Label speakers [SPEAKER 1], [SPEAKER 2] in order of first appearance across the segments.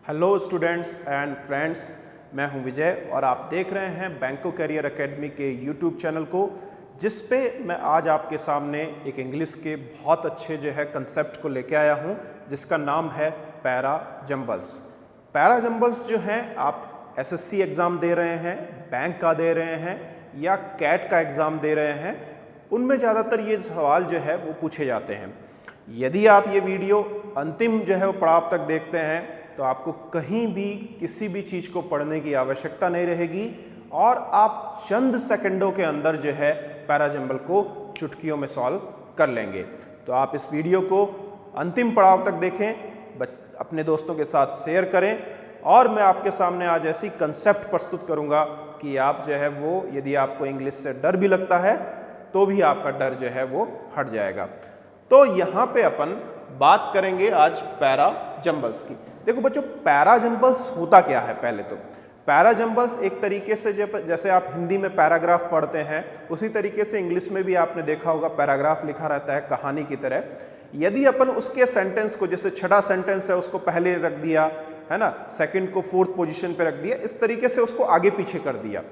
[SPEAKER 1] Hello students and friends, मैं हूं विजय और आप देख रहे हैं बैंको करियर एकेडमी के यूट्यूब चैनल को, जिस पे मैं आज आपके सामने एक इंग्लिश के बहुत अच्छे कंसेप्ट को लेके आया हूं, जिसका नाम है पैरा जंबल्स। पैरा जंबल्स जो हैं, आप एसएससी एग्ज़ाम दे रहे हैं, बैंक का दे रहे हैं या कैट का एग्ज़ाम दे रहे हैं, उनमें ज़्यादातर ये सवाल वो पूछे जाते हैं। यदि आप ये वीडियो अंतिम वो पड़ाव तक देखते हैं तो आपको कहीं भी किसी भी चीज़ को पढ़ने की आवश्यकता नहीं रहेगी और आप चंद सेकंडों के अंदर पैरा जंबल को चुटकियों में सॉल्व कर लेंगे। तो आप इस वीडियो को अंतिम पड़ाव तक देखें, अपने दोस्तों के साथ शेयर करें और मैं आपके सामने आज ऐसी कंसेप्ट प्रस्तुत करूंगा कि आप यदि आपको इंग्लिश से डर भी लगता है तो भी आपका डर वो हट जाएगा। तो यहाँ पे अपन बात करेंगे आज पैरा जंबल्स की। देखो बच्चों, पैरा जंबल्स होता क्या है? पहले तो पैरा जंबल्स एक तरीके से जैसे आप हिंदी में पैराग्राफ पढ़ते हैं, उसी तरीके से इंग्लिश में भी आपने देखा होगा पैराग्राफ लिखा रहता है कहानी की तरह। यदि अपन उसके सेंटेंस को, जैसे छठा सेंटेंस है उसको पहले रख दिया है ना, सेकंड को फोर्थ पोजीशन पे रख दिया, इस तरीके से उसको आगे पीछे कर दिया।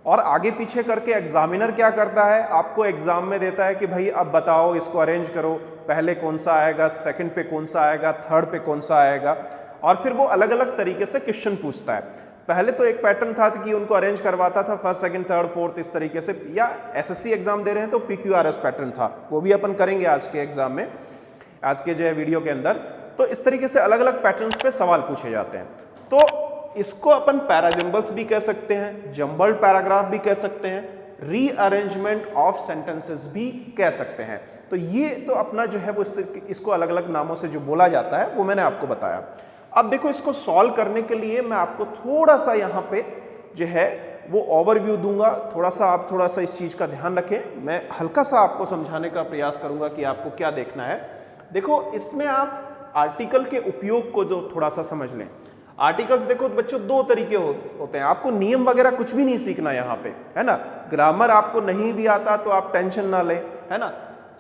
[SPEAKER 1] और आगे पीछे करके एग्जामिनर क्या करता है, आपको एग्जाम में देता है कि भाई अब बताओ, इसको अरेंज करो, पहले कौन सा आएगा, सेकंड पे कौन सा आएगा, थर्ड पे कौन सा आएगा, और फिर वो अलग अलग तरीके से क्वेश्चन पूछता है। पहले तो एक पैटर्न था कि उनको अरेंज करवाता था फर्स्ट सेकंड थर्ड फोर्थ इस तरीके से, या एसएससी एग्जाम दे रहे हैं तो PQRS पैटर्न था, वो भी अपन करेंगे आज के एग्जाम में, आज के वीडियो के अंदर। तो इस तरीके से अलग अलग पैटर्न्स पे सवाल पूछे जाते हैं। तो इसको अपन पैरा जंबल्स भी कह सकते हैं, जंबल्ड पैराग्राफ भी कह सकते हैं, रीअरेंजमेंट ऑफ सेंटेंसेस भी कह सकते हैं। तो ये तो अपना वो इसको अलग अलग नामों से जो बोला जाता है वो मैंने आपको बताया। अब देखो, इसको सॉल्व करने के लिए मैं आपको थोड़ा सा यहाँ पे वो ओवरव्यू दूंगा। थोड़ा सा इस चीज़ का ध्यान रखें, मैं हल्का सा आपको समझाने का प्रयास करूंगा कि आपको क्या देखना है। देखो, इसमें आप आर्टिकल के उपयोग को थोड़ा सा समझ लें। आर्टिकल्स देखो बच्चों, दो तरीके होते हैं। आपको नियम वगैरह कुछ भी नहीं सीखना यहाँ पे, है ना। ग्रामर आपको नहीं भी आता तो आप टेंशन ना लें, है ना।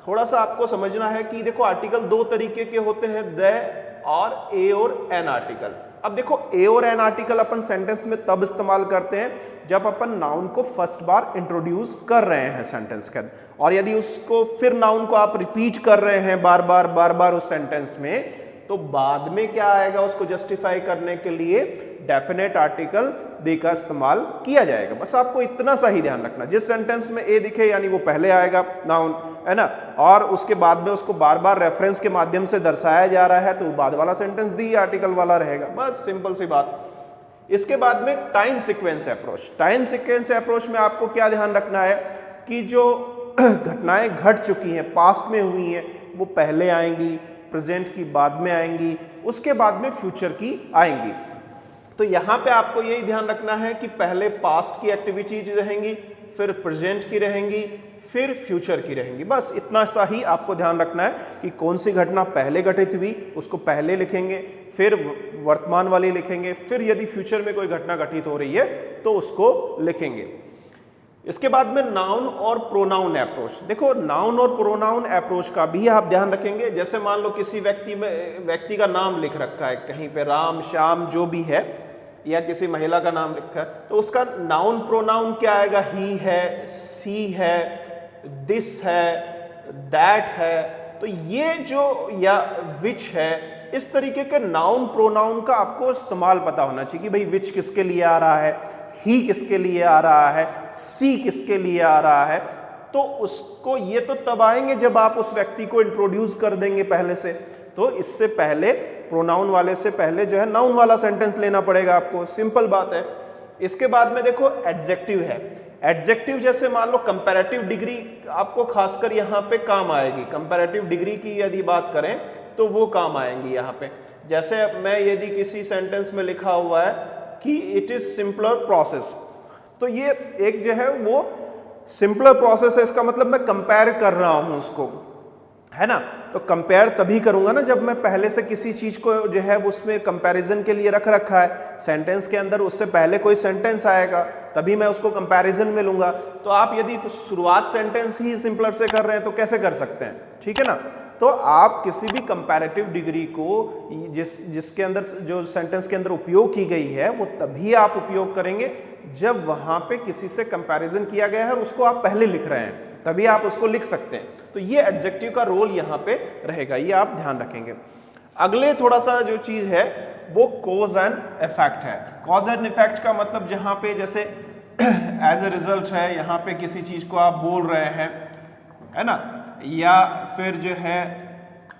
[SPEAKER 1] थोड़ा सा आपको समझना है कि देखो, आर्टिकल दो तरीके के होते हैं, द और ए और एन आर्टिकल। अब देखो, ए और एन आर्टिकल अपन सेंटेंस में तब इस्तेमाल करते हैं जब अपन नाउन को फर्स्ट बार इंट्रोड्यूस कर रहे हैं सेंटेंस के अंदर, और यदि उसको फिर नाउन को आप रिपीट कर रहे हैं बार बार उस सेंटेंस में, तो बाद में क्या आएगा, उसको जस्टिफाई करने के लिए डेफिनेट आर्टिकल दे का इस्तेमाल किया जाएगा। बस आपको इतना सा ही ध्यान रखना, जिस सेंटेंस में ए दिखे यानी वो पहले आएगा नाउन, है ना, और उसके बाद में उसको बार बार रेफरेंस के माध्यम से दर्शाया जा रहा है तो बाद वाला सेंटेंस दी आर्टिकल वाला रहेगा। बस सिंपल सी बात। इसके बाद में time sequence approach. Time sequence approach में आपको क्या ध्यान रखना है कि जो घटनाएं घट चुकी हैं, पास्ट में हुई हैं, वो पहले आएंगी, प्रेजेंट की बाद में आएंगी, उसके बाद में फ्यूचर की आएंगी। तो यहाँ पे आपको यही ध्यान रखना है कि पहले पास्ट की एक्टिविटीज रहेंगी, फिर प्रेजेंट की रहेंगी, फिर फ्यूचर की रहेंगी। बस इतना सा ही आपको ध्यान रखना है कि कौन सी घटना पहले घटित हुई उसको पहले लिखेंगे, फिर वर्तमान वाली लिखेंगे, फिर यदि फ्यूचर में कोई घटना घटित हो रही है तो उसको लिखेंगे। इसके बाद में नाउन और प्रोनाउन अप्रोच। देखो, नाउन और प्रोनाउन अप्रोच का भी आप ध्यान रखेंगे। जैसे मान लो किसी व्यक्ति का नाम लिख रखा है कहीं पे, राम श्याम जो भी है, या किसी महिला का नाम लिखा है, तो उसका नाउन प्रोनाउन क्या आएगा? ही है, सी है, दिस है, दैट है। तो ये जो या विच है, इस तरीके के नाउन प्रोनाउन का आपको इस्तेमाल पता होना चाहिए कि भाई विच किसके लिए आ रहा है, ही किसके लिए आ रहा है, सी किसके लिए आ रहा है। तो उसको ये तो तब आएंगे जब आप उस व्यक्ति को इंट्रोड्यूस कर देंगे पहले से। तो इससे पहले प्रोनाउन वाले से पहले नाउन वाला सेंटेंस लेना पड़ेगा आपको, सिंपल बात है। इसके बाद में देखो, एडजेक्टिव है। एडजेक्टिव जैसे मान लो कंपैरेटिव डिग्री आपको खासकर यहाँ पे काम आएगी। कंपैरेटिव डिग्री की यदि बात करें तो वो काम आएंगी यहाँ पे। जैसे मैं यदि किसी सेंटेंस में लिखा हुआ है कि इट इज सिंपलर प्रोसेस, तो ये एक वो सिंपलर प्रोसेस है, इसका मतलब मैं कंपेयर कर रहा हूं उसको, है ना। तो कंपेयर तभी करूंगा ना जब मैं पहले से किसी चीज को उसमें कंपैरिजन के लिए रख रखा है सेंटेंस के अंदर, उससे पहले कोई सेंटेंस आएगा तभी मैं उसको कंपैरिजन में लूंगा। तो आप यदि शुरुआत सेंटेंस ही सिंपलर से कर रहे हैं तो कैसे कर सकते हैं, ठीक है ना। तो आप किसी भी कंपैरेटिव डिग्री को जिसके अंदर जो सेंटेंस के अंदर उपयोग की गई है वो तभी आप उपयोग करेंगे जब वहां पे किसी से कंपैरिजन किया गया है और उसको आप पहले लिख रहे हैं, तभी आप उसको लिख सकते हैं। तो ये एडजेक्टिव का रोल यहाँ पे रहेगा, ये आप ध्यान रखेंगे। अगले थोड़ा सा जो चीज है वो कॉज एंड इफेक्ट है। कॉज एंड इफेक्ट का मतलब जहां पे जैसे एज ए रिजल्ट है, यहाँ पे किसी चीज को आप बोल रहे हैं, है ना, या फिर जो है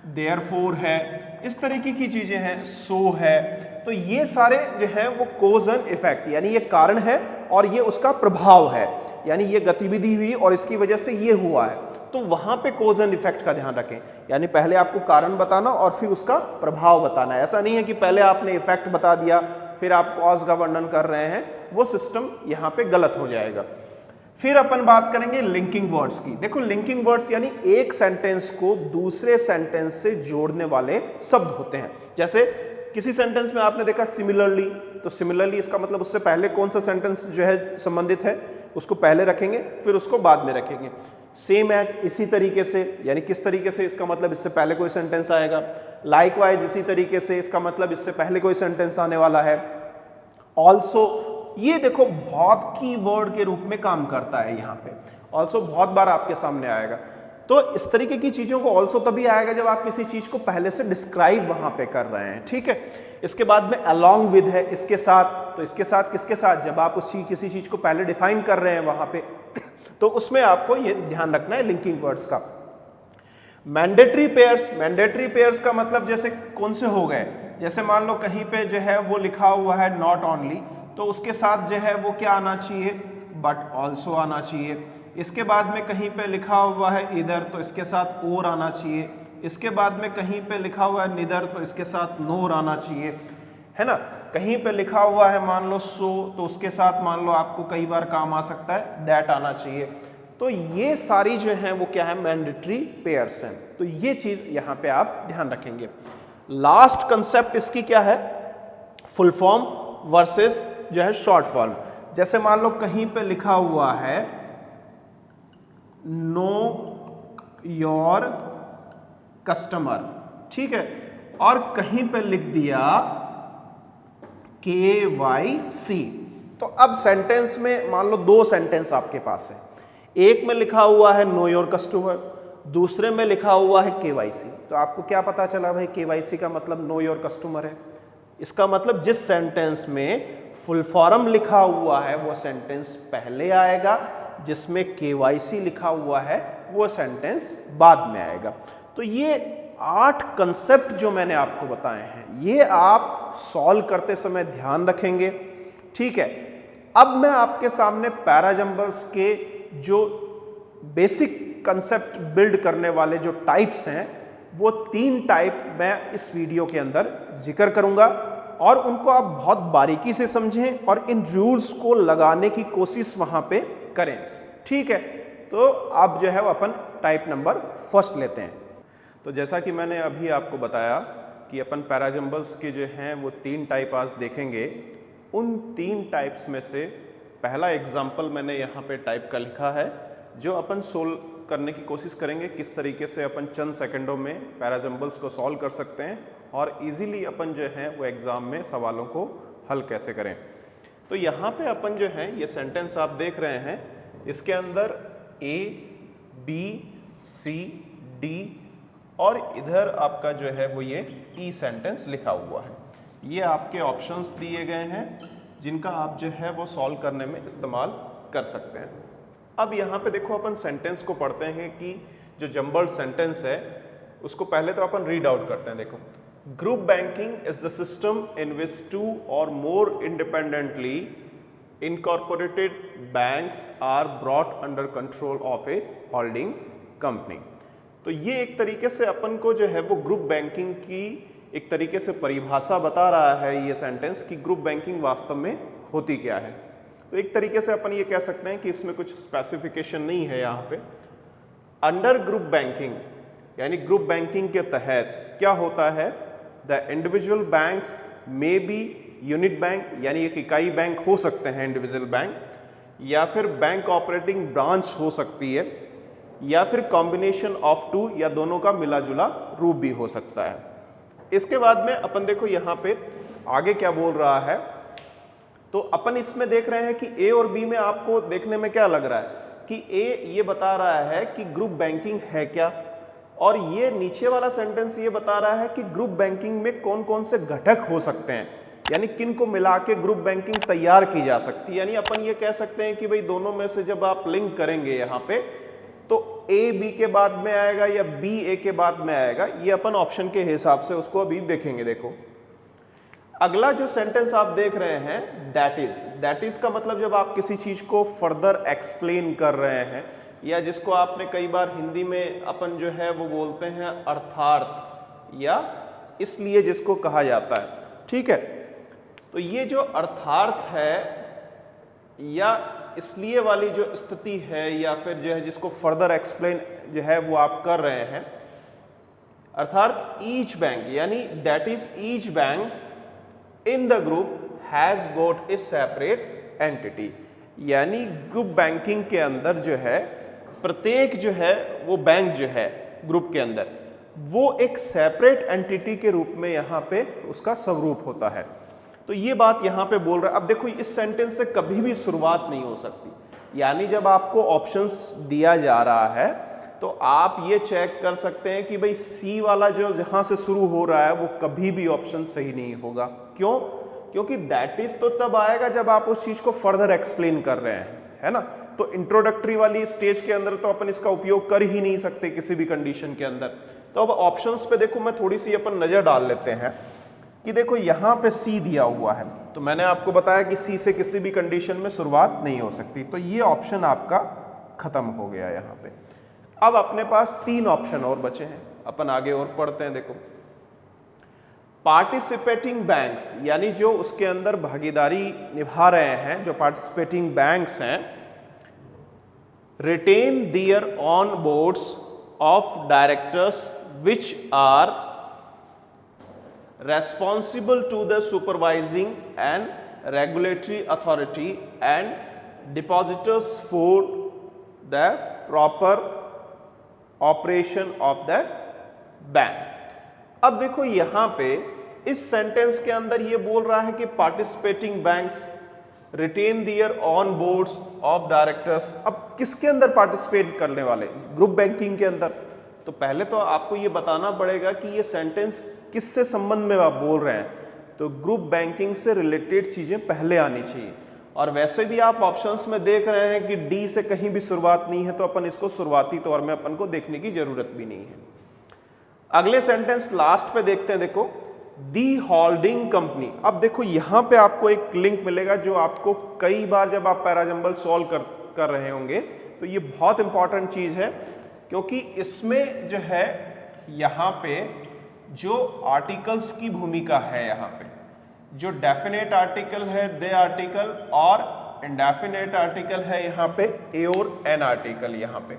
[SPEAKER 1] देयरफॉर है, इस तरीके की चीजें हैं, सो है। तो ये सारे जो है वो कॉज एंड इफेक्ट, यानी ये कारण है और ये उसका प्रभाव है, यानी ये गतिविधि हुई और इसकी वजह से ये हुआ है। तो वहां पे कॉज एंड इफेक्ट का ध्यान रखें, यानी पहले आपको कारण बताना और फिर उसका प्रभाव बताना है। ऐसा नहीं है कि पहले आपने इफेक्ट बता दिया फिर आप कॉज का वर्णन कर रहे हैं, वो सिस्टम यहाँ पे गलत हो जाएगा। फिर अपन बात करेंगे लिंकिंग वर्ड्स की। देखो लिंकिंग वर्ड्स यानी एक सेंटेंस को दूसरे सेंटेंस से जोड़ने वाले शब्द होते हैं। जैसे किसी सेंटेंस में आपने देखा सिमिलरली, तो सिमिलरली इसका मतलब उससे पहले कौन सा सेंटेंस जो है संबंधित है उसको पहले रखेंगे, फिर उसको बाद में रखेंगे। सेम एज इसी तरीके से, यानी किस तरीके से, इसका मतलब इससे पहले कोई सेंटेंस आएगा। लाइकवाइज इसी तरीके से, इसका मतलब इससे पहले कोई सेंटेंस आने वाला है। ऑल्सो, ये देखो बहुत कीवर्ड के रूप में काम करता है यहाँ पे। ऑल्सो बहुत बार आपके सामने आएगा। तो इस तरीके की चीजों को ऑल्सो तभी आएगा जब आप किसी चीज को पहले से डिस्क्राइब वहां पे कर रहे हैं, ठीक है। इसके बाद में अलोंग विद है, इसके साथ, तो इसके साथ किसके साथ, जब आप उस किसी चीज को पहले डिफाइन कर रहे हैं वहां पे, तो उसमें आपको ये ध्यान रखना है लिंकिंग वर्ड्स का। मैंडेटरी पेयर्स, मैंडेटरी पेयर्स का मतलब जैसे कौन से हो गए, जैसे मान लो कहीं पे जो है वो लिखा हुआ है नॉट ओनली, तो उसके साथ जो है वो क्या आना चाहिए, बट ऑल्सो आना चाहिए। इसके बाद में कहीं पे लिखा हुआ है इधर, तो इसके साथ और आना चाहिए। इसके बाद में कहीं पे लिखा हुआ है निदर, तो इसके साथ नोर आना चाहिए, है ना। कहीं पे लिखा हुआ है मान लो सो, तो उसके साथ मान लो आपको कई बार काम आ सकता है दैट आना चाहिए। तो ये सारी जो है वो क्या है, मैंडेटरी पेयर्स हैं। तो ये चीज यहाँ पे आप ध्यान रखेंगे। लास्ट कंसेप्ट इसकी क्या है, फुल फॉर्म वर्सेस जो है शॉर्ट फॉर्म। जैसे मान लो कहीं पे लिखा हुआ है नो योर कस्टमर, ठीक है, और कहीं पे लिख दिया KYC। तो अब सेंटेंस में मान लो दो सेंटेंस आपके पास है, एक में लिखा हुआ है नो योर कस्टमर, दूसरे में लिखा हुआ है KYC। तो आपको क्या पता चला भाई, KYC का मतलब नो योर कस्टमर है। इसका मतलब जिस सेंटेंस में फुल फॉर्म लिखा हुआ है वो सेंटेंस पहले आएगा, जिसमें KYC लिखा हुआ है वो सेंटेंस बाद में आएगा। तो ये 8 कंसेप्ट जो मैंने आपको बताए हैं ये आप सॉल्व करते समय ध्यान रखेंगे, ठीक है। अब मैं आपके सामने पैराजंबल्स के जो बेसिक कंसेप्ट बिल्ड करने वाले जो टाइप्स हैं वो 3 टाइप मैं इस वीडियो के अंदर जिक्र करूंगा और उनको आप बहुत बारीकी से समझें और इन रूल्स को लगाने की कोशिश वहां पे करें, ठीक है। तो आप जो है वो अपन टाइप नंबर फर्स्ट लेते हैं। तो जैसा कि मैंने अभी आपको बताया कि अपन पैराजंबल्स के जो हैं वो 3 टाइप आज देखेंगे। उन 3 टाइप्स में से पहला एग्जाम्पल मैंने यहाँ पे टाइप का लिखा है, जो अपन सोल्व करने की कोशिश करेंगे किस तरीके से अपन चंद सेकंडों में पैराजंबल्स को सॉल्व कर सकते हैं और इजीली अपन जो है वो एग्ज़ाम में सवालों को हल कैसे करें। तो यहाँ पे अपन जो है ये सेंटेंस आप देख रहे हैं, इसके अंदर A, B, C, D और इधर आपका जो है वो ये E सेंटेंस लिखा हुआ है। ये आपके ऑप्शंस दिए गए हैं जिनका आप जो है वो सॉल्व करने में इस्तेमाल कर सकते हैं। अब यहाँ पे देखो अपन सेंटेंस को पढ़ते हैं कि जो जम्बल्ड सेंटेंस है उसको पहले तो अपन रीड आउट करते हैं। देखो, group banking is the system in which 2 or more independently incorporated banks are brought under control of a holding company। तो ये एक तरीके से अपन को जो है वो ग्रुप बैंकिंग की एक तरीके से परिभाषा बता रहा है ये सेंटेंस कि ग्रुप बैंकिंग वास्तव में होती क्या है। तो एक तरीके से अपन ये कह सकते हैं कि इसमें कुछ स्पेसिफिकेशन नहीं है यहाँ पे। अंडर ग्रुप बैंकिंग यानी ग्रुप बैंकिंग के तहत क्या होता है, the individual banks may be unit bank, यानी एक इकाई बैंक हो सकते हैं इंडिविजुअल बैंक, या फिर बैंक ऑपरेटिंग ब्रांच हो सकती है, या फिर कॉम्बिनेशन ऑफ टू, या दोनों का मिला जुला रूप भी हो सकता है। इसके बाद में अपन देखो यहाँ पे आगे क्या बोल रहा है, तो अपन इसमें देख रहे हैं कि ए और बी में आपको देखने में क्या लग रहा है कि ए ये बता रहा है कि ग्रुप बैंकिंग है क्या, और ये नीचे वाला सेंटेंस ये बता रहा है कि ग्रुप बैंकिंग में कौन कौन से घटक हो सकते हैं, यानी किन को मिला के ग्रुप बैंकिंग तैयार की जा सकती है। यानी अपन ये कह सकते हैं कि भाई दोनों में से जब आप लिंक करेंगे यहाँ पे, तो ए बी के बाद में आएगा या बी ए के बाद में आएगा, ये अपन ऑप्शन के हिसाब से उसको अभी देखेंगे। देखो अगला जो सेंटेंस आप देख रहे हैं दैट इज का मतलब जब आप किसी चीज को फर्दर एक्सप्लेन कर रहे हैं, या जिसको आपने कई बार हिंदी में अपन जो है वो बोलते हैं अर्थार्थ, या इसलिए जिसको कहा जाता है, ठीक है। तो ये जो अर्थार्थ है या इसलिए वाली जो स्थिति है, या फिर जो है जिसको फर्दर एक्सप्लेन जो है वो आप कर रहे हैं, अर्थात ईच बैंक, यानी that is each bank in the group has got a separate entity, यानी ग्रुप बैंकिंग के अंदर जो है प्रत्येक जो है वो बैंक जो है ग्रुप के अंदर वो एक सेपरेट एंटिटी के रूप में यहाँ पे उसका स्वरूप होता है। तो ये बात यहाँ पे बोल रहा है। अब देखो इस सेंटेंस से कभी भी शुरुआत नहीं हो सकती, यानी जब आपको ऑप्शंस दिया जा रहा है तो आप ये चेक कर सकते हैं कि भाई सी वाला जो जहां से शुरू हो रहा है वो कभी भी ऑप्शन सही नहीं होगा। क्यों? क्योंकि दैट इज तो तब आएगा जब आप उस चीज को फर्दर एक्सप्लेन कर रहे हैं, है ना। तो इंट्रोडक्टरी वाली स्टेज के अंदर तो अपन इसका उपयोग कर ही नहीं सकते किसी भी कंडीशन के अंदर। तो अब ऑप्शंस पे देखो मैं थोड़ी सी अपन नजर डाल लेते हैं कि देखो यहाँ पे सी दिया हुआ है, तो मैंने आपको बताया कि सी से किसी भी कंडीशन में शुरुआत नहीं हो सकती, तो ये ऑप्शन आपका खत्म हो गया यहाँ पे। अब अपने पास 3 ऑप्शन और बचे हैं, अपन आगे और पढ़ते हैं। देखो पार्टिसिपेटिंग बैंक्स, यानी जो उसके अंदर भागीदारी निभा रहे हैं, जो पार्टिसिपेटिंग बैंक्स हैं, retain their on boards of directors which are responsible to the supervising and regulatory authority and depositors for the proper operation of the bank। अब देखो यहाँ पे इस सेंटेंस के अंदर ये बोल रहा है कि participating banks retain their on boards of directors. अब किसके अंदर पार्टिसिपेट करने वाले? ग्रुप बैंकिंग के अंदर। तो पहले तो आपको ये बताना पड़ेगा कि ये सेंटेंस किससे संबंध में आप बोल रहे हैं, तो ग्रुप बैंकिंग से रिलेटेड चीजें पहले आनी चाहिए। और वैसे भी आप ऑप्शंस में देख रहे हैं कि डी से कहीं भी शुरुआत नहीं है, तो अपन इसको शुरुआती तौर में अपन को देखने की जरूरत भी नहीं है। अगले सेंटेंस लास्ट पे देखते हैं। देखो दी होल्डिंग कंपनी। अब देखो यहाँ पे आपको एक लिंक मिलेगा जो आपको कई बार जब आप पैराजंबल सॉल्व कर रहे होंगे तो ये बहुत इंपॉर्टेंट चीज है, क्योंकि इसमें जो है यहाँ पे जो आर्टिकल्स की भूमिका है, यहाँ पे जो डेफिनेट आर्टिकल है दे आर्टिकल और इंडेफिनेट आर्टिकल है यहाँ पे ए और एन आर्टिकल यहाँ पे।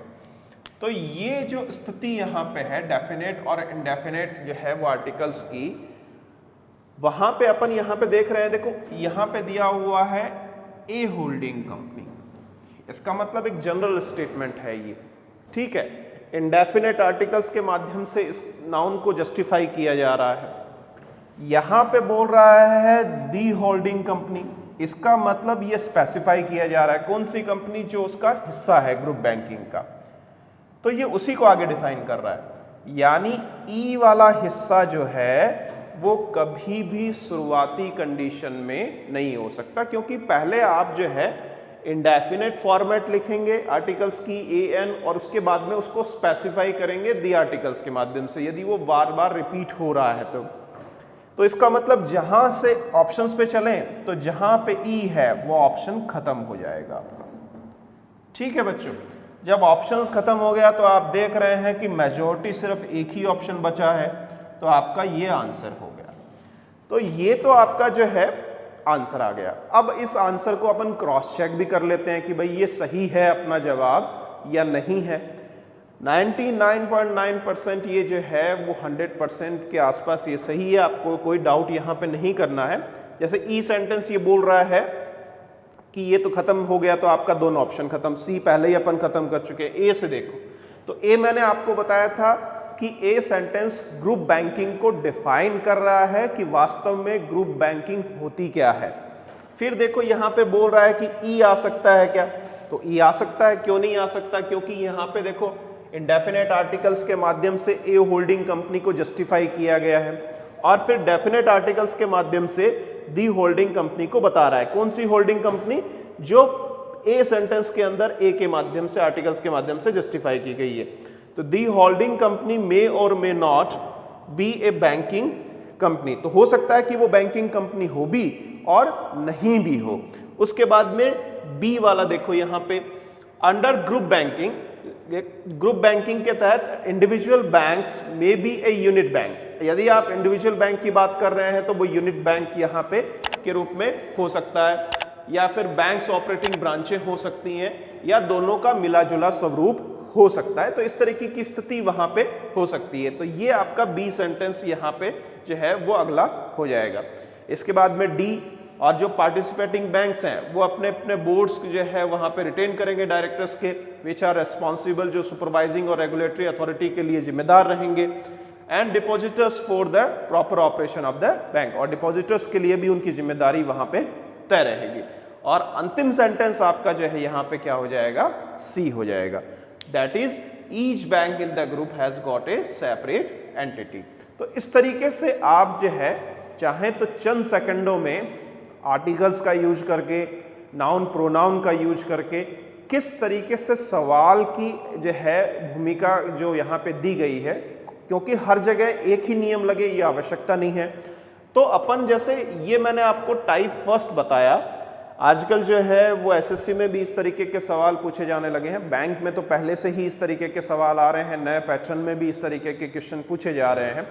[SPEAKER 1] तो ये जो स्थिति यहाँ पे है डेफिनेट और इंडेफिनेट जो है वो आर्टिकल्स की, वहां पे अपन यहाँ पे देख रहे हैं। देखो यहाँ पे दिया हुआ है ए होल्डिंग कंपनी, इसका मतलब एक जनरल स्टेटमेंट है ये, ठीक है। इंडेफिनेट आर्टिकल्स के माध्यम से इस नाउन को जस्टिफाई किया जा रहा है। यहाँ पे बोल रहा है दी होल्डिंग कंपनी, इसका मतलब ये स्पेसिफाई किया जा रहा है कौन सी कंपनी, जो उसका हिस्सा है ग्रुप बैंकिंग का, तो ये उसी को आगे डिफाइन कर रहा है। यानी ई वाला हिस्सा जो है वो कभी भी शुरुआती कंडीशन में नहीं हो सकता, क्योंकि पहले आप जो है इंडेफिनेट फॉर्मेट लिखेंगे आर्टिकल्स की ए एन, और उसके बाद में उसको स्पेसिफाई करेंगे दी आर्टिकल्स के माध्यम से, यदि वो बार बार रिपीट हो रहा है तो इसका मतलब जहां से ऑप्शंस पे चलें तो जहां पे ई है वो ऑप्शन खत्म हो जाएगा आपका, ठीक है बच्चों। जब ऑप्शंस खत्म हो गया तो आप देख रहे हैं कि मेजॉरिटी सिर्फ एक ही ऑप्शन बचा है, तो आपका ये आंसर हो गया। तो ये तो आपका जो है आंसर आ गया। अब इस आंसर को अपन क्रॉस चेक भी कर लेते हैं कि भाई ये सही है अपना जवाब या नहीं है। 99.9% ये जो है वो 100% के आसपास ये सही है, आपको कोई डाउट यहाँ पे नहीं करना है। जैसे ई सेंटेंस ये बोल रहा है कि ये तो खत्म हो गया, तो आपका दोनों ऑप्शन खत्म, सी पहले ही अपन खत्म कर चुके हैं। ए से देखो, तो ए मैंने आपको बताया था कि ए सेंटेंस ग्रुप बैंकिंग को डिफाइन कर रहा है कि वास्तव में ग्रुप बैंकिंग होती क्या है। फिर देखो यहाँ पे बोल रहा है कि ई आ सकता है क्या, तो ई आ सकता है, क्यों नहीं आ सकता, क्योंकि यहाँ पे देखो इंडेफिनेट आर्टिकल्स के माध्यम से ए होल्डिंग कंपनी को जस्टिफाई किया गया है और फिर डेफिनेट आर्टिकल्स के माध्यम से दी होल्डिंग कंपनी को बता रहा है। कौन सी होल्डिंग कंपनी? जो ए सेंटेंस के अंदर ए के माध्यम से, आर्टिकल्स के माध्यम से जस्टिफाई की गई है। तो दी होल्डिंग कंपनी मे और may not be A banking company, तो हो सकता है कि वो बैंकिंग कंपनी हो भी और नहीं भी हो। उसके बाद में बी वाला देखो यहाँ पे, under group banking, group banking के तहत individual banks may be a unit bank. यदि आप इंडिविजुअल बैंक की बात कर रहे हैं तो वो यूनिट बैंक यहाँ पे के रूप में हो सकता है, या फिर बैंक्स ऑपरेटिंग ब्रांचें हो सकती हैं, या दोनों का मिला जुला स्वरूप हो सकता है। तो इस तरीके की स्थिति वहां पे हो सकती है। तो ये आपका बी सेंटेंस यहाँ पे जो है वो अगला हो जाएगा। इसके बाद में डी, और जो पार्टिसिपेटिंग बैंक्स हैं वो अपने अपने बोर्ड्स जो है वहां पे रिटेन करेंगे डायरेक्टर्स के, विच आर रेस्पॉन्सिबल, जो सुपरवाइजिंग और रेगुलेटरी अथॉरिटी के लिए जिम्मेदार रहेंगे, and depositors for the proper operation of the bank, और डिपॉजिटर्स के लिए भी उनकी जिम्मेदारी वहां पे तय रहेगी। और अंतिम सेंटेंस आपका जो है यहाँ पे क्या हो जाएगा? सी हो जाएगा, that is each bank in the group has got a separate entity. तो इस तरीके से आप जो है चाहे तो चंद सेकंडों में आर्टिकल्स का यूज करके, नाउन प्रोनाउन का यूज करके किस तरीके से सवाल की जो है भूमिका जो यहाँ पे दी गई है, क्योंकि हर जगह एक ही नियम लगे ये आवश्यकता नहीं है। तो अपन जैसे ये मैंने आपको टाइप फर्स्ट बताया, आजकल जो है वो एसएससी में भी इस तरीके के सवाल पूछे जाने लगे हैं, बैंक में तो पहले से ही इस तरीके के सवाल आ रहे हैं, नए पैटर्न में भी इस तरीके के क्वेश्चन पूछे जा रहे हैं,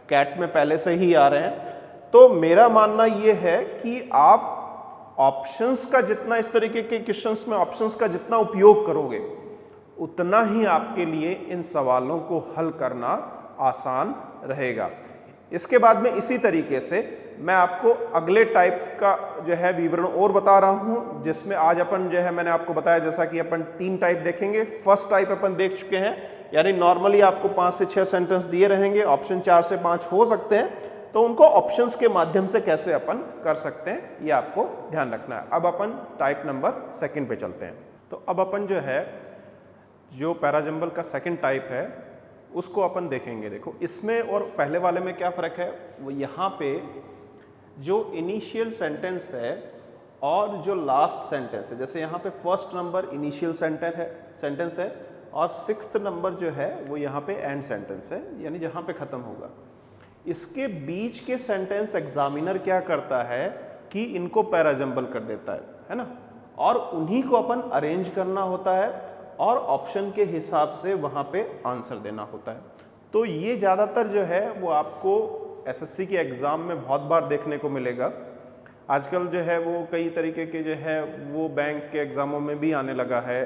[SPEAKER 1] कैट में पहले से ही आ रहे हैं। तो मेरा मानना ये है कि आप ऑप्शंस का जितना, इस तरीके के क्वेश्चंस में ऑप्शंस का जितना उपयोग करोगे उतना ही आपके लिए इन सवालों को हल करना आसान रहेगा। इसके बाद में इसी तरीके से मैं आपको अगले टाइप का जो है विवरण और बता रहा हूं, जिसमें आज अपन जो है मैंने आपको बताया जैसा कि अपन 3 टाइप देखेंगे। फर्स्ट टाइप अपन देख चुके हैं, यानी नॉर्मली आपको 5 से 6 सेंटेंस दिए रहेंगे, ऑप्शन 4 से 5 हो सकते हैं, तो उनको ऑप्शंस के माध्यम से कैसे अपन कर सकते हैं ये आपको ध्यान रखना है। अब अपन टाइप नंबर 2 पे चलते हैं। तो अब अपन जो है जो पैराजंबल का 2nd टाइप है उसको अपन देखेंगे। देखो इसमें और पहले वाले में क्या फ़र्क है, वो यहाँ पे जो इनिशियल सेंटेंस है और जो लास्ट सेंटेंस है, जैसे यहाँ पे फर्स्ट नंबर इनिशियल सेंटेंस है और 6th नंबर जो है वो यहाँ पे एंड सेंटेंस है, यानी जहाँ पे ख़त्म होगा। इसके बीच के सेंटेंस एग्जामिनर क्या करता है कि इनको पैराजंबल कर देता है ना, और उन्हीं को अपन अरेंज करना होता है और ऑप्शन के हिसाब से वहाँ पे आंसर देना होता है। तो ये ज़्यादातर जो है वो आपको एसएससी के एग्ज़ाम में बहुत बार देखने को मिलेगा। आजकल जो है वो कई तरीके के जो है वो बैंक के एग्ज़ामों में भी आने लगा है,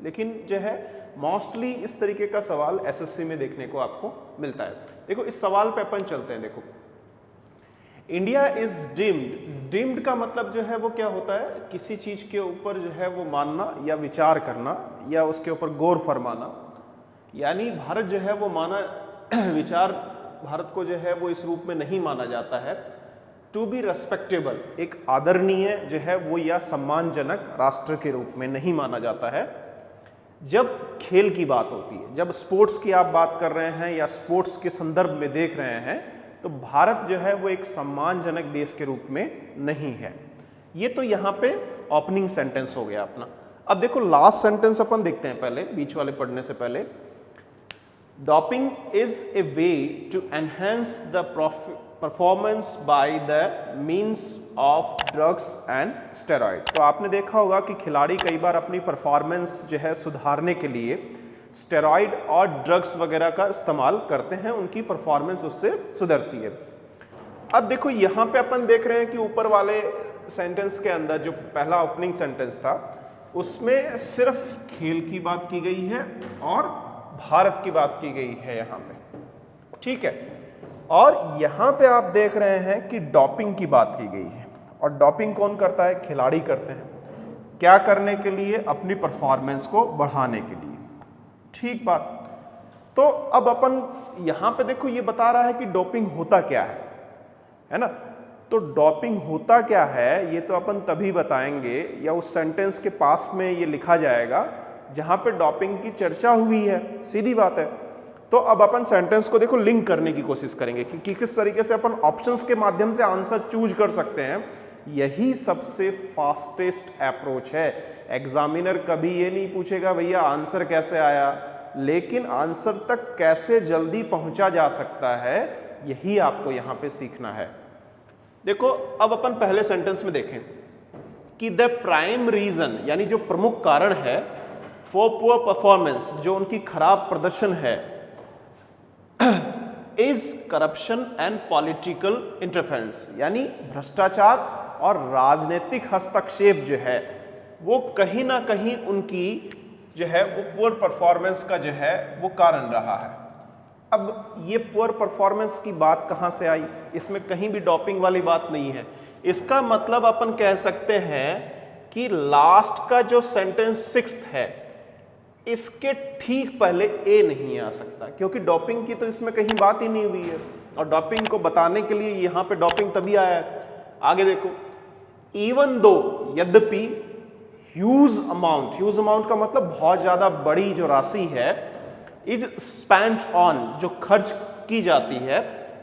[SPEAKER 1] लेकिन जो है मोस्टली इस तरीके का सवाल एसएससी में देखने को आपको मिलता है। देखो इस सवाल पे अपन चलते हैं। देखो इंडिया इज डीम्ड, डीम्ड का मतलब जो है वो क्या होता है, किसी चीज के ऊपर जो है वो मानना या विचार करना या उसके ऊपर गौर फरमाना, यानी भारत जो है वो माना विचार, भारत को जो है वो इस रूप में नहीं माना जाता है। टू बी रेस्पेक्टेबल, एक आदरणीय जो है वो या सम्मानजनक राष्ट्र के रूप में नहीं माना जाता है। जब खेल की बात होती है, जब स्पोर्ट्स की आप बात कर रहे हैं या स्पोर्ट्स के संदर्भ में देख रहे हैं, तो भारत जो है वो एक सम्मानजनक देश के रूप में नहीं है। ये तो यहाँ पे ओपनिंग सेंटेंस हो गया अपना। अब देखो लास्ट सेंटेंस अपन देखते हैं पहले, बीच वाले पढ़ने से पहले। Doping is a way to enhance the performance by the means of drugs and steroid. तो आपने देखा होगा कि खिलाड़ी कई बार अपनी परफॉर्मेंस जो है सुधारने के लिए स्टेरॉइड और ड्रग्स वगैरह का इस्तेमाल करते हैं, उनकी परफॉर्मेंस उससे सुधरती है। अब देखो यहाँ पे अपन देख रहे हैं कि ऊपर वाले सेंटेंस के अंदर जो पहला ओपनिंग सेंटेंस था उसमें सिर्फ खेल की बात की गई है और भारत की बात की गई है यहाँ पे, ठीक है। और यहाँ पे आप देख रहे हैं कि डोपिंग की बात की गई है, और डोपिंग कौन करता है, खिलाड़ी करते हैं। क्या करने के लिए, अपनी परफॉर्मेंस को बढ़ाने के लिए, ठीक बात। तो अब अपन यहां पे देखो ये बता रहा है कि डोपिंग होता क्या है ना। तो डोपिंग होता क्या है ये तो अपन तभी बताएंगे, या उस सेंटेंस के पास में ये लिखा जाएगा जहां पे डोपिंग की चर्चा हुई है, सीधी बात है। तो अब अपन सेंटेंस को देखो लिंक करने की कोशिश करेंगे कि किस तरीके से अपन ऑप्शंस के माध्यम से आंसर चूज कर सकते हैं। यही सबसे फास्टेस्ट अप्रोच है। एग्जामिनर कभी ये नहीं पूछेगा भैया आंसर कैसे आया, लेकिन आंसर तक कैसे जल्दी पहुंचा जा सकता है, यही आपको यहां पे सीखना है। देखो अब अपन पहले सेंटेंस में देखें कि द प्राइम रीजन, यानी जो प्रमुख कारण है फॉर पुअर परफॉर्मेंस, जो उनकी खराब प्रदर्शन है, is corruption and political interference, यानी भ्रष्टाचार और राजनीतिक हस्तक्षेप जो है वो कहीं ना कहीं उनकी जो है वो पुअर परफॉर्मेंस का जो है वो कारण रहा है। अब ये पुअर परफॉर्मेंस की बात कहां से आई, इसमें कहीं भी डोपिंग वाली बात नहीं है। इसका मतलब अपन कह सकते हैं कि लास्ट का जो सेंटेंस सिक्स्थ है इसके ठीक पहले ए नहीं आ सकता, क्योंकि डोपिंग की तो इसमें कहीं बात ही नहीं हुई है। और डोपिंग को बताने के लिए यहां पे डोपिंग तभी आया है। आगे देखो, इवन दो, यद्यपि, ह्यूज अमाउंट का मतलब बहुत ज्यादा बड़ी जो राशि है, इज स्पेंट ऑन, जो खर्च की जाती है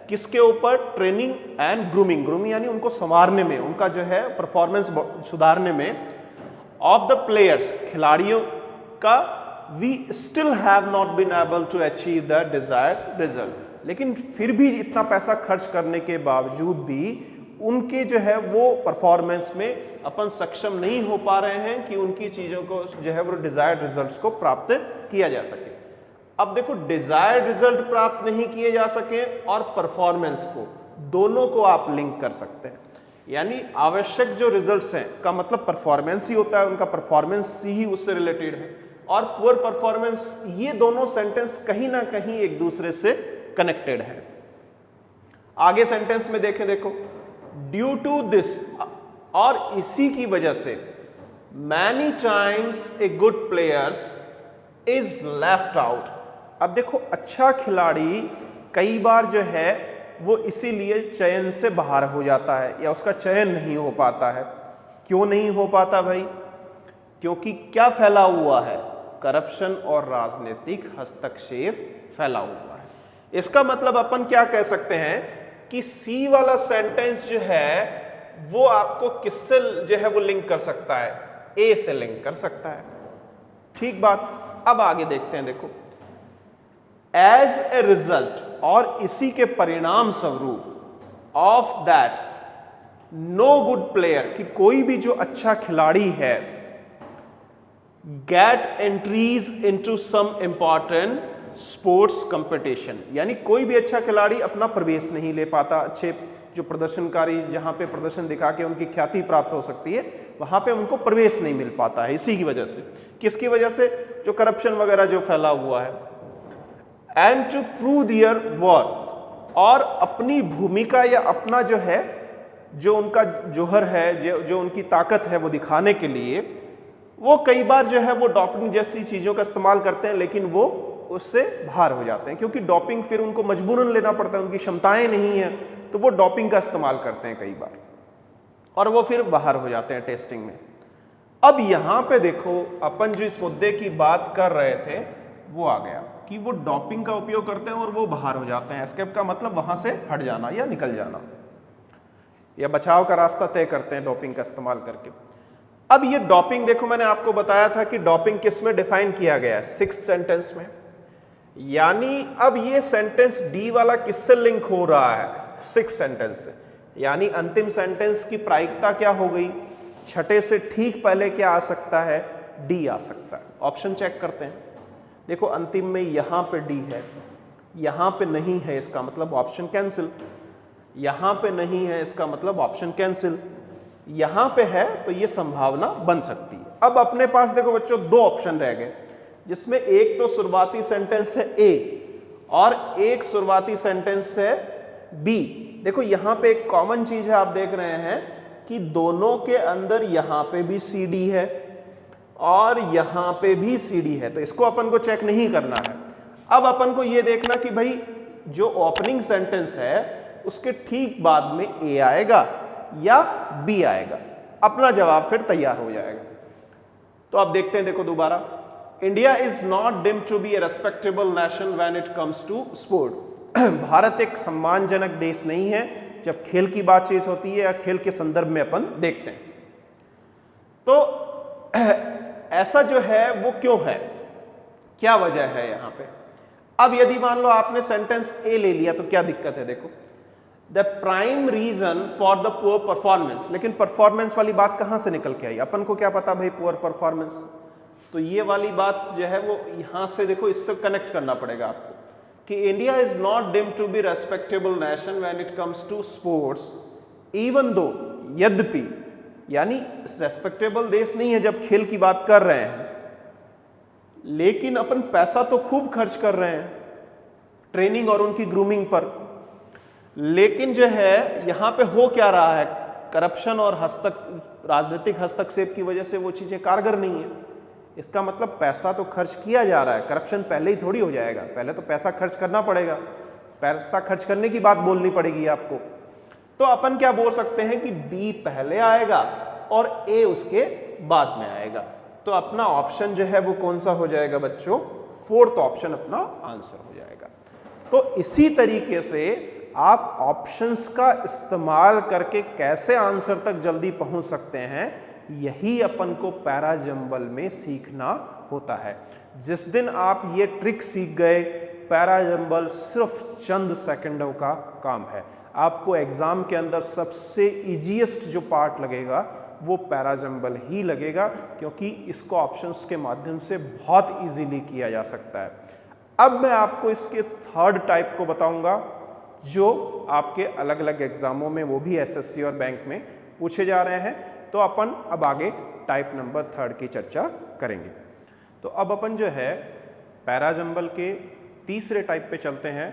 [SPEAKER 1] किसके ऊपर, ट्रेनिंग एंड ग्रूमिंग यानी उनको संवारने में, उनका जो है परफॉर्मेंस सुधारने में, ऑफ द प्लेयर्स, खिलाड़ियों का, we still have not been able to achieve the desired result. लेकिन फिर भी इतना पैसा खर्च करने के बावजूद भी उनके जो है वो परफॉर्मेंस में अपन सक्षम नहीं हो पा रहे हैं कि उनकी चीजों को जो है वो डिजायर्ड रिजल्ट्स को प्राप्त किया जा सके। अब देखो, डिजायर्ड रिजल्ट प्राप्त नहीं किए जा सके और परफॉर्मेंस को, दोनों को आप लिंक कर सकते हैं। यानी आवश्यक जो रिजल्ट्स हैं का मतलब परफॉर्मेंस ही होता है, उनका परफॉर्मेंस ही उससे रिलेटेड है, और पुअर परफॉर्मेंस, ये दोनों सेंटेंस कहीं ना कहीं एक दूसरे से कनेक्टेड है। आगे सेंटेंस में देखें, देखो, ड्यू टू दिस, और इसी की वजह से, many times a good players is left out. अब देखो, अच्छा खिलाड़ी कई बार जो है वो इसीलिए चयन से बाहर हो जाता है या उसका चयन नहीं हो पाता है। क्यों नहीं हो पाता भाई? क्योंकि क्या फैला हुआ है? करप्शन और राजनीतिक हस्तक्षेप फैला हुआ है। इसका मतलब अपन क्या कह सकते हैं कि सी वाला सेंटेंस जो है वो आपको किससे जो है वो लिंक कर सकता है? ए से लिंक कर सकता है। ठीक बात। अब आगे देखते हैं, देखो, एज ए रिजल्ट, और इसी के परिणाम स्वरूप, of that no good player, कि कोई भी जो अच्छा खिलाड़ी है, get entries into some important sports competition, यानी कोई भी अच्छा खिलाड़ी अपना प्रवेश नहीं ले पाता। अच्छे जो प्रदर्शनकारी जहां पे प्रदर्शन दिखा के उनकी ख्याति प्राप्त हो सकती है, वहां पे उनको प्रवेश नहीं मिल पाता है। इसी की वजह से, किसकी वजह से? जो करप्शन वगैरह जो फैला हुआ है। And to prove their war, और अपनी भूमिका या अपना जो है, जो उनका जोहर है, जो उनकी ताकत है, वो दिखाने के लिए वो कई बार जो है वो डोपिंग जैसी चीजों का इस्तेमाल करते हैं, लेकिन वो उससे बाहर हो जाते हैं, क्योंकि डोपिंग फिर उनको मजबूरन लेना पड़ता है, उनकी क्षमताएं नहीं है, तो वो डोपिंग का इस्तेमाल करते हैं कई बार, और वो फिर बाहर हो जाते हैं टेस्टिंग में। अब यहां पे देखो, अपन जो इस मुद्दे की बात कर रहे थे वो आ गया कि वो डोपिंग का उपयोग करते हैं और वो बाहर हो जाते हैं। एस्केप का मतलब वहां से हट जाना या निकल जाना, या बचाव का रास्ता तय करते हैं डोपिंग का इस्तेमाल करके। अब ये डोपिंग देखो, मैंने आपको बताया था कि डोपिंग किस में डिफाइन किया गया है? सिक्स्थ सेंटेंस में। यानी अब ये सेंटेंस डी वाला किससे लिंक हो रहा है? सिक्स्थ सेंटेंस से। यानी अंतिम सेंटेंस की प्रायिकता क्या हो गई? छठे से ठीक पहले क्या आ सकता है? डी आ सकता है। ऑप्शन चेक करते हैं। देखो, अंतिम में यहां पे डी है, यहां पे नहीं है, इसका मतलब ऑप्शन कैंसिल। यहां पे नहीं है, इसका मतलब ऑप्शन कैंसिल। यहां पे है तो ये संभावना बन सकती है। अब अपने पास देखो बच्चों, दो ऑप्शन रह गए, जिसमें एक तो शुरुआती सेंटेंस है ए और एक शुरुआती सेंटेंस है बी। देखो, यहां पे एक कॉमन चीज है, आप देख रहे हैं कि दोनों के अंदर यहां पे भी सी डी है और यहां पे भी CD है, तो इसको अपन को चेक नहीं करना है। अब अपन को ये देखना कि भाई जो ओपनिंग सेंटेंस है उसके ठीक बाद में A आएगा या B आएगा, अपना जवाब फिर तैयार हो जाएगा। तो आप देखते हैं, देखो दोबारा, India is not deemed to be a respectable nation when it comes to sport. Bharat एक सम्मानजनक देश नहीं है जब खेल की बातचीत होती है या खेल के संदर्भ में अपन देखते हैं। तो ऐसा जो है वो क्यों है, क्या वजह है यहां पे। अब यदि मान लो आपने सेंटेंस ए ले लिया तो क्या दिक्कत है, देखो, the prime reason for the poor performance, लेकिन परफॉर्मेंस वाली बात कहां से निकल के आई, अपन को क्या पता भाई पुअर परफॉर्मेंस। तो ये वाली बात जो है वो यहां से देखो, इससे कनेक्ट करना पड़ेगा आपको कि India is not deemed to be respectable nation when it comes to sports even though, यद्यपि, यानी रेस्पेक्टेबल देश नहीं है जब खेल की बात कर रहे हैं, लेकिन अपन पैसा तो खूब खर्च कर रहे हैं ट्रेनिंग और उनकी ग्रूमिंग पर। लेकिन जो है यहां पे हो क्या रहा है, करप्शन और राजनीतिक हस्तक्षेप की वजह से वो चीजें कारगर नहीं है। इसका मतलब पैसा तो खर्च किया जा रहा है, करप्शन पहले ही थोड़ी हो जाएगा, पहले तो पैसा खर्च करना पड़ेगा, पैसा खर्च करने की बात बोलनी पड़ेगी आपको। तो अपन क्या बोल सकते हैं कि बी पहले आएगा और ए उसके बाद में आएगा। तो अपना ऑप्शन जो है वो कौन सा हो जाएगा बच्चों, फोर्थ ऑप्शन अपना आंसर हो जाएगा। तो इसी तरीके से आप ऑप्शंस का इस्तेमाल करके कैसे आंसर तक जल्दी पहुंच सकते हैं, यही अपन को पैराजंबल में सीखना होता है। जिस दिन आप ये ट्रिक सीख गए, पैराजंबल सिर्फ चंद सेकंडों का काम है। आपको एग्जाम के अंदर सबसे इजीएस्ट जो पार्ट लगेगा वो पैराजंबल ही लगेगा, क्योंकि इसको ऑप्शंस के माध्यम से बहुत इजीली किया जा सकता है। अब मैं आपको इसके थर्ड टाइप को बताऊंगा जो आपके अलग अलग एग्जामों में, वो भी एसएससी और बैंक में पूछे जा रहे हैं। तो अपन अब आगे टाइप नंबर थर्ड की चर्चा करेंगे। तो अब अपन जो है पैराजंबल के तीसरे टाइप पे चलते हैं,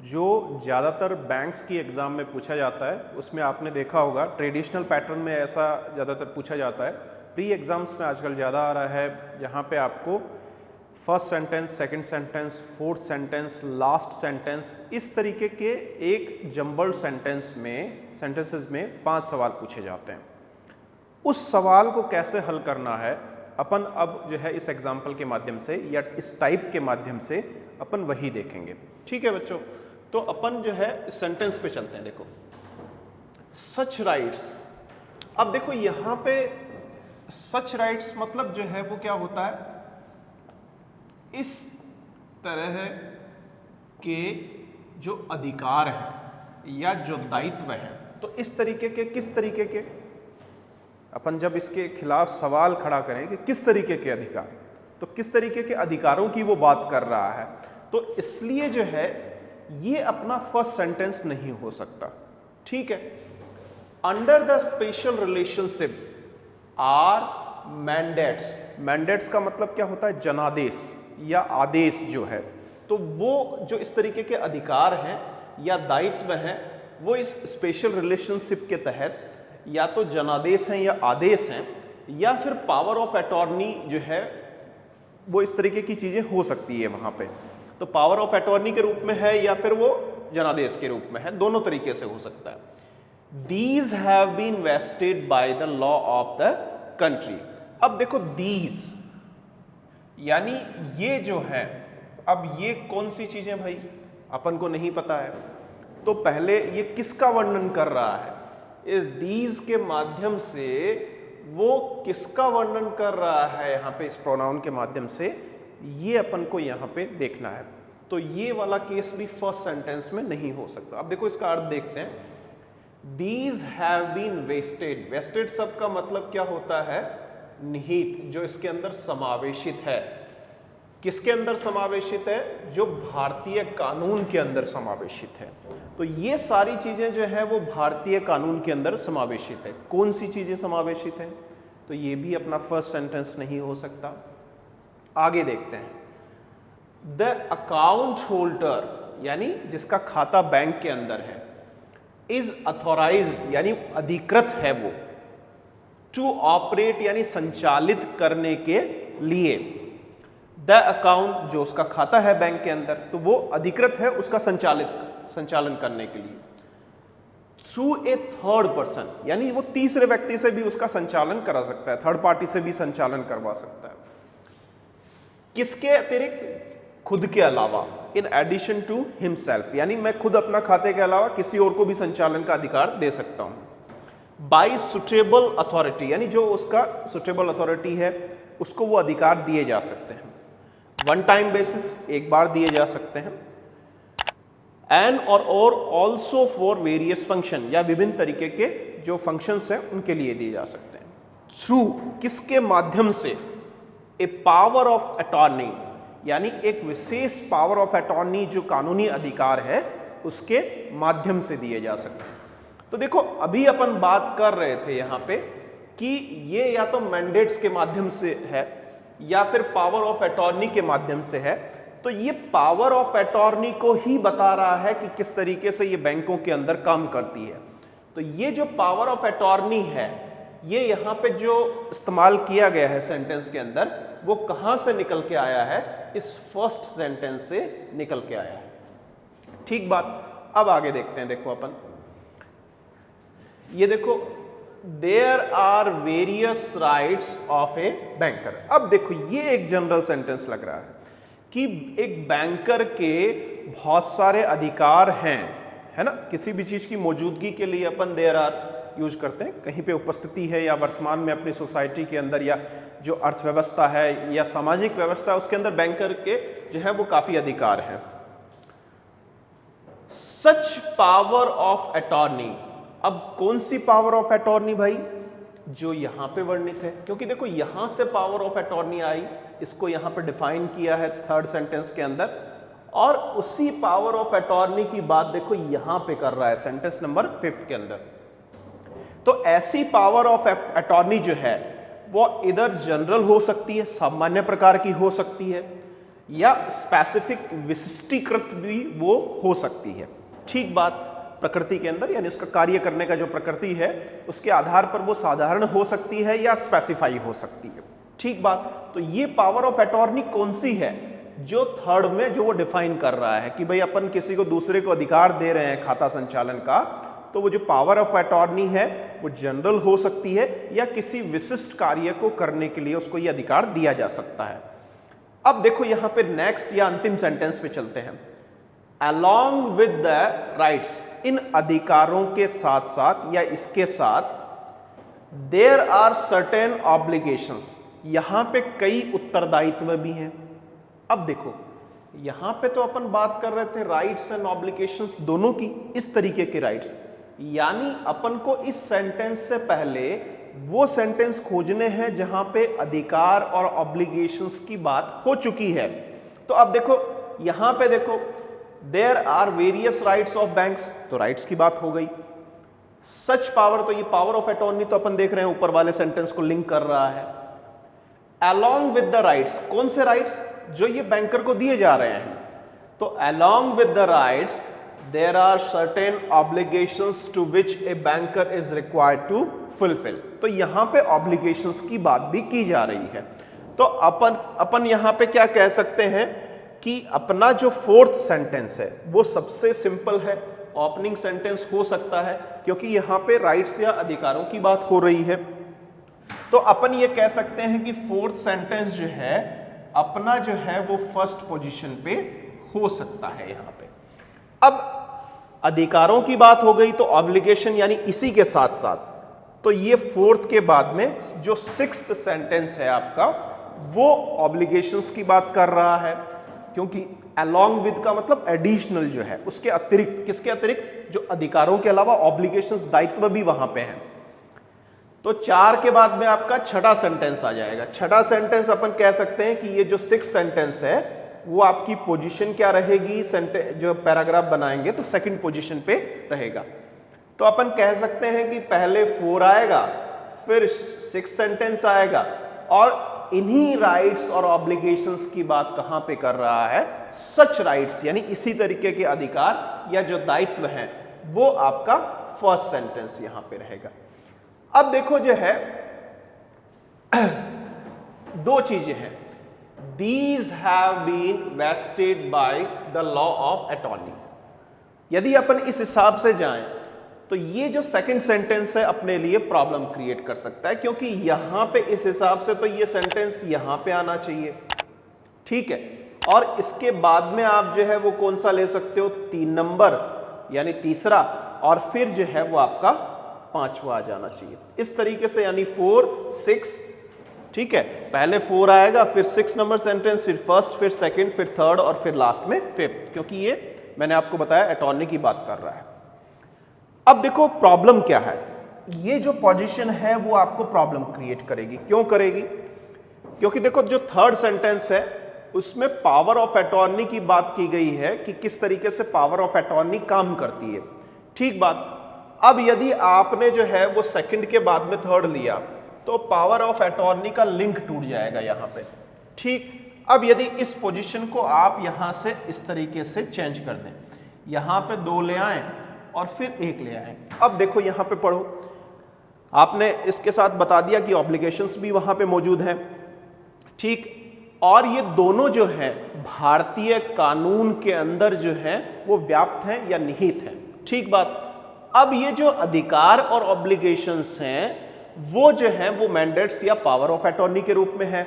[SPEAKER 1] जो ज़्यादातर बैंक्स की एग्ज़ाम में पूछा जाता है। उसमें आपने देखा होगा ट्रेडिशनल पैटर्न में ऐसा ज़्यादातर पूछा जाता है, प्री एग्ज़ाम्स में आजकल ज़्यादा आ रहा है, जहाँ पे आपको first sentence, second sentence, fourth sentence, last sentence, इस तरीके के एक जम्बल्ड सेंटेंसेस में 5 सवाल पूछे जाते हैं। उस सवाल को कैसे हल करना है अपन अब जो है इस एग्जाम्पल के माध्यम से या इस टाइप के माध्यम से अपन वही देखेंगे। ठीक है बच्चों, तो अपन जो है इस सेंटेंस पे चलते हैं। देखो, सच राइट्स। अब देखो यहां पे सच राइट्स मतलब जो है वो क्या होता है, इस तरह के जो अधिकार हैं या जो दायित्व हैं, तो इस तरीके के, किस तरीके के, अपन जब इसके खिलाफ सवाल खड़ा करें कि किस तरीके के अधिकार, तो किस तरीके के अधिकारों की वो बात कर रहा है, तो इसलिए जो है ये अपना फर्स्ट सेंटेंस नहीं हो सकता। ठीक है, under the special relationship are mandates. Mandates का मतलब क्या होता है, जनादेश या आदेश जो है, तो वो जो इस तरीके के अधिकार हैं या दायित्व हैं वो इस स्पेशल रिलेशनशिप के तहत या तो जनादेश हैं या आदेश हैं, या फिर पावर ऑफ अटॉर्नी जो है वो इस तरीके की चीजें हो सकती है वहां पे। तो पावर ऑफ अटॉर्नी के रूप में है या फिर वो जनादेश के रूप में है, दोनों तरीके से हो सकता है। These have been vested by the law of the country. अब देखो दीज यानी ये जो है, अब ये कौन सी चीजें भाई अपन को नहीं पता है, तो पहले ये किसका वर्णन कर रहा है, इस दीज के माध्यम से वो किसका वर्णन कर रहा है यहाँ पे इस प्रोनाउन के माध्यम से, ये अपन को यहाँ पे देखना है। तो ये वाला केस भी फर्स्ट सेंटेंस में नहीं हो सकता। अब देखो इसका अर्थ देखते हैं, these have been vested. Vested शब्द का मतलब क्या होता है, निहित, जो इसके अंदर समावेशित है। किसके अंदर समावेशित है, जो भारतीय कानून के अंदर समावेशित है। तो ये सारी चीजें जो है वो भारतीय कानून के अंदर समावेशित है। कौन सी चीजें समावेशित हैं, तो ये भी अपना फर्स्ट सेंटेंस नहीं हो सकता। आगे देखते हैं, द अकाउंट होल्डर यानी जिसका खाता बैंक के अंदर है, इज अथॉराइज्ड यानी अधिकृत है वो, टू ऑपरेट यानी संचालित करने के लिए, द अकाउंट जो उसका खाता है बैंक के अंदर, तो वो अधिकृत है उसका संचालन करने के लिए, थ्रू ए थर्ड पर्सन यानी वो तीसरे व्यक्ति से भी उसका संचालन करा सकता है, थर्ड पार्टी से भी संचालन करवा सकता है। किसके अतिरिक्त? खुद के अलावा, इन एडिशन टू हिमसेल्फ, यानी मैं खुद अपना खाते के अलावा किसी और को भी संचालन का अधिकार दे सकता हूं। बाय सुटेबल अथॉरिटी यानी जो उसका सुटेबल अथॉरिटी है उसको वो अधिकार दिए जा सकते हैं। वन टाइम बेसिस, एक बार दिए जा सकते हैं। एंड और ऑल्सो फॉर वेरियस फंक्शन, या विभिन्न तरीके के जो फंक्शंस हैं उनके लिए दिए जा सकते हैं। थ्रू, किसके माध्यम से? ए पावर ऑफ अटॉर्नी, यानी एक विशेष पावर ऑफ अटॉर्नी जो कानूनी अधिकार है उसके माध्यम से दिए जा सकते हैं। तो देखो अभी अपन बात कर रहे थे यहां पे कि ये या तो मैंडेट्स के माध्यम से है या फिर पावर ऑफ अटॉर्नी के माध्यम से है। तो ये पावर ऑफ अटॉर्नी को ही बता रहा है कि किस तरीके से ये बैंकों के अंदर काम करती है। तो ये जो पावर ऑफ अटॉर्नी है ये यहाँ पे जो इस्तेमाल किया गया है सेंटेंस के अंदर, वो कहां से निकल के आया है? इस फर्स्ट सेंटेंस से निकल के आया है। ठीक बात। अब आगे देखते हैं। देखो अपन ये देखो, there are various rights of a banker. अब देखो ये एक जनरल सेंटेंस लग रहा है कि एक बैंकर के बहुत सारे अधिकार हैं, है ना। किसी भी चीज की मौजूदगी के लिए अपन देयर आर यूज करते हैं, कहीं पे उपस्थिति है या वर्तमान में अपनी सोसाइटी के अंदर या जो अर्थव्यवस्था है या सामाजिक व्यवस्था है उसके अंदर बैंकर के जो है वो काफी अधिकार हैं। सच पावर ऑफ अटॉर्नी, अब कौन सी पावर ऑफ अटॉर्नी भाई? जो यहां पे वर्णित है, क्योंकि देखो यहां से पावर ऑफ अटॉर्नी आई, इसको यहां पे डिफाइन किया है थर्ड सेंटेंस के अंदर, और उसी पावर ऑफ अटॉर्नी की बात देखो यहां पे कर रहा है सेंटेंस नंबर 5 के अंदर। तो ऐसी पावर ऑफ अटॉर्नी जो है वो इधर जनरल हो सकती है, सामान्य प्रकार की हो सकती है, या स्पेसिफिक विशिष्टीकृत भी वो हो सकती है। ठीक बात। प्रकृति के अंदर यानी उसका कार्य करने का जो प्रकृति है उसके आधार पर वो साधारण हो सकती है या स्पेसिफाई हो सकती है। ठीक बात। तो ये पावर ऑफ अटॉर्नी कौन सी है? जो थर्ड में जो वो डिफाइन कर रहा है कि भाई अपन किसी को दूसरे को अधिकार दे रहे हैं खाता संचालन का, तो वो जो पावर ऑफ अटॉर्नी है वो जनरल हो सकती है या किसी विशिष्ट कार्य को करने के लिए उसको ये अधिकार दिया जा सकता है। अब देखो यहां पे नेक्स्ट या अंतिम सेंटेंस पे चलते हैं। Along with the rights, इन अधिकारों के साथ साथ या इसके साथ there are certain obligations, यहां पे कई उत्तरदायित्व भी हैं। अब देखो यहां पे तो अपन बात कर रहे थे राइट्स एंड ऑब्लिगेशंस दोनों की, इस तरीके के राइट्स, यानी अपन को इस सेंटेंस से पहले वो सेंटेंस खोजने हैं जहां पे अधिकार और ऑब्लिगेशंस की बात हो चुकी है। तो अब देखो यहां पे देखो there are various rights of banks, तो राइट्स की बात हो गई। सच पावर, तो ये पावर ऑफ अटॉर्नी तो अपन देख रहे हैं ऊपर वाले सेंटेंस को लिंक कर रहा है। अलोंग विद द राइट्स, कौन से राइट्स? जो ये बैंकर को दिए जा रहे हैं। तो along with the rights there are certain obligations to which a banker is required to fulfil. तो यहां पे ऑब्लिगेशंस की बात भी की जा रही है। तो अपन यहां पे क्या कह सकते हैं कि अपना जो फोर्थ सेंटेंस है वो सबसे सिंपल है, ओपनिंग सेंटेंस हो सकता है, क्योंकि यहां पे राइट्स या अधिकारों की बात हो रही है। तो अपन ये कह सकते हैं कि फोर्थ सेंटेंस जो है अपना जो है वो फर्स्ट पोजीशन पे हो सकता है यहां पे। अब अधिकारों की बात हो गई तो ऑब्लिगेशन यानी इसी के साथ साथ, तो ये फोर्थ के बाद में जो सिक्स्थ सेंटेंस है आपका वो ऑब्लिगेशंस की बात कर रहा है, क्योंकि अलोंग विद का मतलब एडिशनल जो है उसके अतिरिक्त, किसके अतिरिक्त? जो अधिकारों के अलावा ऑब्लिगेशंस दायित्व भी वहां पे हैं। तो 4 के बाद में आपका छठा सेंटेंस आ जाएगा। छठा सेंटेंस अपन कह सकते हैं कि ये जो सिक्स सेंटेंस है वो आपकी पोजीशन क्या रहेगी? जो पैराग्राफ बनाएंगे तो सेकंड पोजीशन पे रहेगा। तो अपन कह सकते हैं कि पहले 4 आएगा, फिर 6 सेंटेंस आएगा, और इन्हीं राइट्स और ऑब्लिगेशंस की बात कहां पे कर रहा है? सच राइट्स यानी इसी तरीके के अधिकार या जो दायित्व हैं वो आपका फर्स्ट सेंटेंस यहां पे रहेगा। अब देखो जो है दो चीजें हैं, these have been vested by the law of attorney. यदि अपन इस हिसाब से जाएं तो ये जो सेकंड सेंटेंस है अपने लिए प्रॉब्लम क्रिएट कर सकता है, क्योंकि यहां पे इस हिसाब से तो ये सेंटेंस यहां पे आना चाहिए, ठीक है, और इसके बाद में आप जो है वो कौन सा ले सकते हो, 3 नंबर यानी तीसरा, और फिर जो है वो आपका 5वां आ जाना चाहिए इस तरीके से, यानी 4 6, ठीक है, पहले 4 आएगा, फिर 6 नंबर सेंटेंस, फिर फर्स्ट, फिर सेकंड, फिर थर्ड, और फिर लास्ट में 5th, क्योंकि ये मैंने आपको बताया अटॉर्नी की बात कर रहा है। अब देखो प्रॉब्लम क्या है, ये जो पोजीशन है वो आपको प्रॉब्लम क्रिएट करेगी। क्यों करेगी? क्योंकि देखो जो थर्ड सेंटेंस है उसमें पावर ऑफ अटॉर्नी की बात की गई है कि किस तरीके से पावर ऑफ अटॉर्नी काम करती है, ठीक बात। अब यदि आपने जो है वो सेकंड के बाद में थर्ड लिया तो पावर ऑफ अटॉर्नी का लिंक टूट जाएगा यहां पे, ठीक। अब यदि इस पोजीशन को आप यहां से इस तरीके से चेंज कर दें, यहां पे 2 ले आए और फिर 1 ले आए। अब देखो यहां पे पढ़ो, आपने इसके साथ बता दिया कि ऑब्लिगेशंस भी वहां पे मौजूद हैं, ठीक, और ये दोनों जो है भारतीय कानून के अंदर जो है वो व्याप्त हैं या निहित हैं, ठीक बात। अब ये जो अधिकार और ऑब्लिगेशंस हैं वो जो है वो मैंडेट्स या पावर ऑफ अटॉर्नी के रूप में है,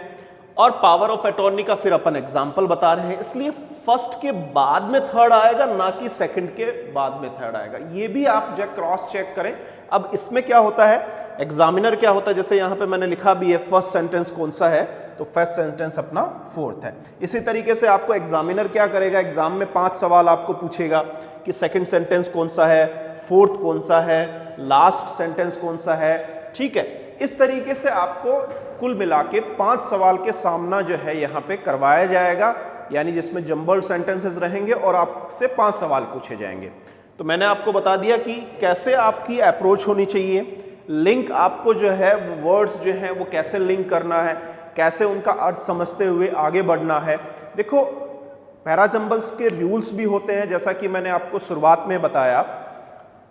[SPEAKER 1] और पावर ऑफ अटॉर्नी का फिर अपन एग्जांपल बता रहे हैं, इसलिए फर्स्ट के बाद में थर्ड आएगा, ना कि सेकंड के बाद में थर्ड आएगा। ये भी आप जो क्रॉस चेक करें। अब इसमें क्या होता है, एग्जामिनर क्या होता है, जैसे यहां पे मैंने लिखा भी है फर्स्ट सेंटेंस कौन सा है, तो फर्स्ट सेंटेंस अपना 4th है। इसी तरीके से आपको एग्जामिनर क्या करेगा, एग्जाम में 5 सवाल आपको पूछेगा कि सेकंड सेंटेंस कौन सा है, 4th कौन सा है, लास्ट सेंटेंस कौन सा है, ठीक है। इस तरीके से आपको कुल मिला के 5 सवाल के सामना जो है यहाँ पे करवाया जाएगा, यानी जिसमें जंबल्ड सेंटेंसेस रहेंगे और आपसे 5 सवाल पूछे जाएंगे। तो मैंने आपको बता दिया कि कैसे आपकी अप्रोच होनी चाहिए, लिंक आपको जो है वो वर्ड्स जो है वो कैसे लिंक करना है, कैसे उनका अर्थ समझते हुए आगे बढ़ना है। देखो पैराजंबल्स के रूल्स भी होते हैं, जैसा कि मैंने आपको शुरुआत में बताया,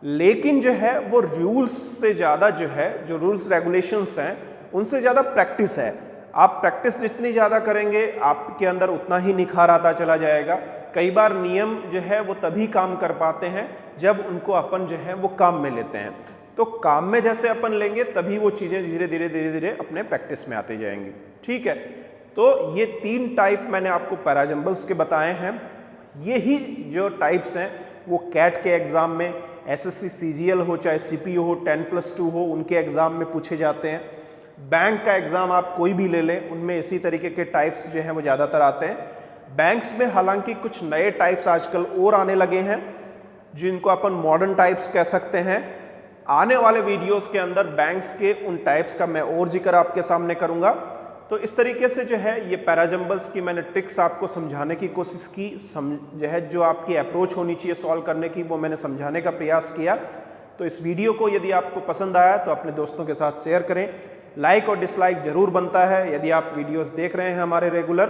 [SPEAKER 1] लेकिन जो है वो रूल्स से ज़्यादा जो है, जो रूल्स रेगुलेशंस हैं उनसे ज़्यादा प्रैक्टिस है। आप प्रैक्टिस जितनी ज़्यादा करेंगे आपके अंदर उतना ही निखार आता चला जाएगा। कई बार नियम जो है वो तभी काम कर पाते हैं जब उनको अपन जो है वो काम में लेते हैं, तो काम में जैसे अपन लेंगे तभी वो चीज़ें धीरे धीरे अपने प्रैक्टिस में आती जाएंगी, ठीक है। तो ये 3 टाइप मैंने आपको पैराजंबल्स के बताए हैं। यही जो टाइप्स हैं वो कैट के एग्ज़ाम में, एसएससी सीजीएल हो चाहे सीपीओ हो, 10+2 हो, उनके एग्ज़ाम में पूछे जाते हैं। बैंक का एग्ज़ाम आप कोई भी ले लें, उनमें इसी तरीके के टाइप्स जो हैं वो ज़्यादातर आते हैं। बैंक्स में हालांकि कुछ नए टाइप्स आजकल और आने लगे हैं जिनको अपन मॉडर्न टाइप्स कह सकते हैं। आने वाले वीडियोस के अंदर बैंक्स के उन टाइप्स का मैं और जिक्र आपके सामने करूंगा। तो इस तरीके से जो है ये पैराजंबल्स की मैंने ट्रिक्स आपको समझाने की कोशिश की, जो है जो आपकी अप्रोच होनी चाहिए सॉल्व करने की, वो मैंने समझाने का प्रयास किया। तो इस वीडियो को यदि आपको पसंद आया तो अपने दोस्तों के साथ शेयर करें। लाइक और डिसलाइक ज़रूर बनता है। यदि आप वीडियोस देख रहे हैं हमारे रेगुलर,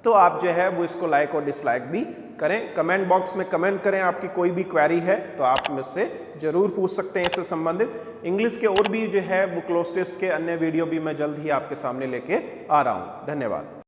[SPEAKER 1] तो आप जो है वो इसको लाइक और डिसलाइक भी करें। कमेंट बॉक्स में कमेंट करें, आपकी कोई भी क्वेरी है तो आप मुझसे ज़रूर पूछ सकते हैं इससे संबंधित। इंग्लिश के और भी जो है वो क्लोज टेस्ट के अन्य वीडियो भी मैं जल्द ही आपके सामने लेके आ रहा हूँ। धन्यवाद।